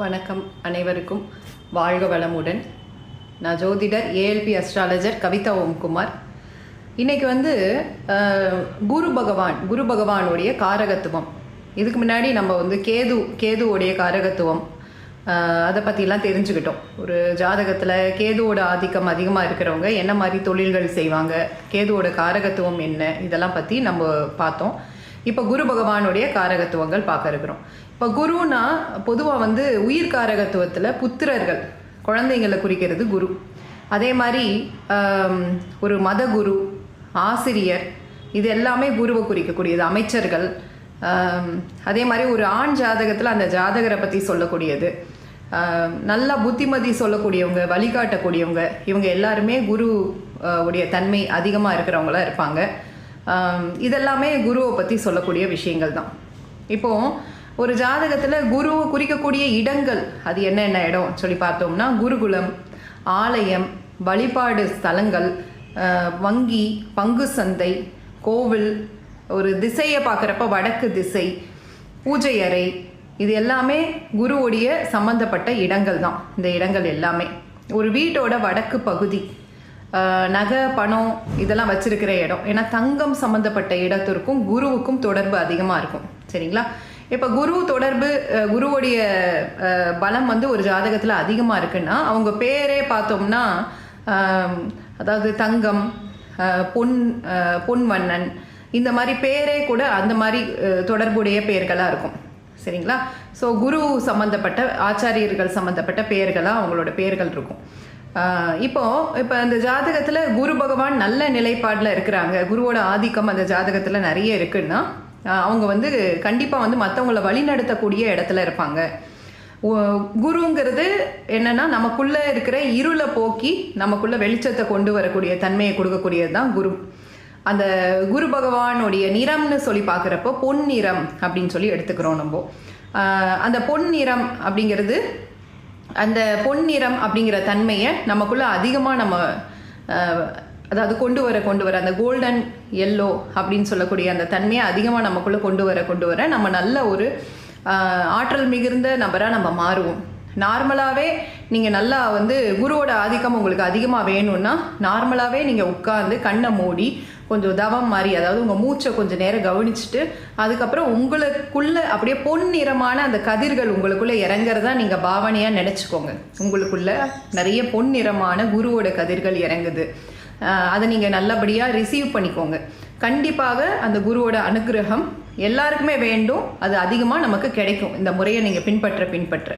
வணக்கம் அனைவருக்கும். வாழ்க வளமுடன். நான் ஜோதிடர், ஏஎல்பி அஸ்ட்ராலஜர் கவிதா ஓம்குமார். இன்றைக்கி குரு பகவானுடைய காரகத்துவம். இதுக்கு முன்னாடி நம்ம கேதுவோடைய காரகத்துவம் அதை பற்றிலாம் தெரிஞ்சுக்கிட்டோம். ஒரு ஜாதகத்தில் கேதுவோட ஆதிக்கம் அதிகமாக இருக்கிறவங்க என்ன மாதிரி தொழில்கள் செய்வாங்க, கேதுவோட காரகத்துவம் என்ன, இதெல்லாம் பற்றி நம்ம பார்த்தோம். இப்போ குரு பகவானுடைய காரகத்துவங்கள் பார்க்க இருக்கிறோம். இப்போ குருனா பொதுவாக உயிர் காரகத்துவத்தில் புத்திரர்கள், குழந்தைங்களை குறிக்கிறது குரு. அதே மாதிரி ஒரு மத குரு, ஆசிரியர், இது எல்லாமே குருவை குறிக்கக்கூடியது. அமைச்சர்கள், அதே மாதிரி ஒரு ஆண் ஜாதகத்தில் அந்த ஜாதகரை பற்றி சொல்லக்கூடியது, நல்லா புத்திமதி சொல்லக்கூடியவங்க, வழிகாட்டக்கூடியவங்க, இவங்க எல்லாருமே குரு உடைய தன்மை அதிகமாக இருக்கிறவங்களா இருப்பாங்க. இதெல்லாமே குருவை பற்றி சொல்லக்கூடிய விஷயங்கள் தான். இப்போது ஒரு ஜாதகத்தில் குருவை குறிக்கக்கூடிய இடங்கள் அது என்னென்ன இடம் சொல்லி பார்த்தோம்னா, குருகுலம், ஆலயம், வழிபாடு ஸ்தலங்கள், வங்கி, பங்கு சந்தை, கோவில், ஒரு திசையை பார்க்குறப்ப வடக்கு திசை, பூஜை அறை, இது எல்லாமே குருவுடைய சம்பந்தப்பட்ட இடங்கள் தான். இந்த இடங்கள் எல்லாமே ஒரு வீட்டோட வடக்கு பகுதி, நகை, பணம் இதெல்லாம் வச்சிருக்கிற இடம். ஏன்னா தங்கம் சம்மந்தப்பட்ட இடத்திற்கும் குருவுக்கும் தொடர்பு அதிகமாக இருக்கும். சரிங்களா? இப்போ குரு தொடர்பு, குருவுடைய பலம் ஒரு ஜாதகத்தில் அதிகமாக இருக்குன்னா அவங்க பேரே பார்த்தோம்னா, அதாவது தங்கம், பொன்வண்ணன், இந்த மாதிரி பேரே கூட அந்த மாதிரி தொடர்புடைய பெயர்களாக இருக்கும். சரிங்களா? ஸோ குரு சம்மந்தப்பட்ட ஆச்சாரியர்கள் சம்மந்தப்பட்ட பெயர்களாக அவங்களோட பெயர்கள் இருக்கும். இப்போ அந்த ஜாதகத்தில் குரு பகவான் நல்ல நிலைப்பாடில் இருக்கிறாங்க, குருவோட ஆதிக்கம் அந்த ஜாதகத்தில் நிறைய இருக்குன்னா அவங்க கண்டிப்பாக மற்றவங்கள வழிநடத்தக்கூடிய இடத்துல இருப்பாங்க. குருங்கிறது என்னன்னா, நமக்குள்ளே இருக்கிற இருளை போக்கி நமக்குள்ள வெளிச்சத்தை கொண்டு வரக்கூடிய தன்மையை கொடுக்கக்கூடியது தான் குரு. அந்த குரு பகவானுடைய நிறம்னு சொல்லி பார்க்குறப்போ பொன்னிறம் அப்படின்னு சொல்லி எடுத்துக்கிறோம் நம்ம. அந்த பொன்னிறம் அப்படிங்கிறது, அந்த பொன்னிறம் அப்படிங்கிற தன்மையை நமக்குள்ளே அதிகமாக அதாவது கொண்டு வர அந்த கோல்டன் எல்லோ அப்படின்னு சொல்லக்கூடிய அந்த தன்மையை அதிகமாக நமக்குள்ளே கொண்டு வர நம்ம நல்ல ஒரு ஆற்றல் மிகுந்த நபராக நம்ம மாறுவோம். நார்மலாகவே நீங்கள் நல்லா குருவோட ஆதிக்கம் உங்களுக்கு அதிகமாக வேணும்னா நார்மலாகவே நீங்கள் உட்கார்ந்து கண்ணை மூடி கொஞ்சம் தவம் மாதிரி, அதாவது உங்கள் மூச்சை கொஞ்சம் நேரம் கவனிச்சுட்டு அதுக்கப்புறம் உங்களுக்குள்ளே அப்படியே பொன்னிறமான அந்த கதிர்கள் உங்களுக்குள்ளே இறங்குறதா நீங்கள் பாவனையாக நினச்சிக்கோங்க. உங்களுக்குள்ள நிறைய பொன்னிறமான குருவோட கதிர்கள் இறங்குது. அதை நீங்கள் நல்லபடியாக ரிசீவ் பண்ணிக்கோங்க. கண்டிப்பாக அந்த குருவோட அனுகிரகம் எல்லாருக்குமே வேண்டும், அது அதிகமாக நமக்கு கிடைக்கும் இந்த முறையை நீங்கள் பின்பற்ற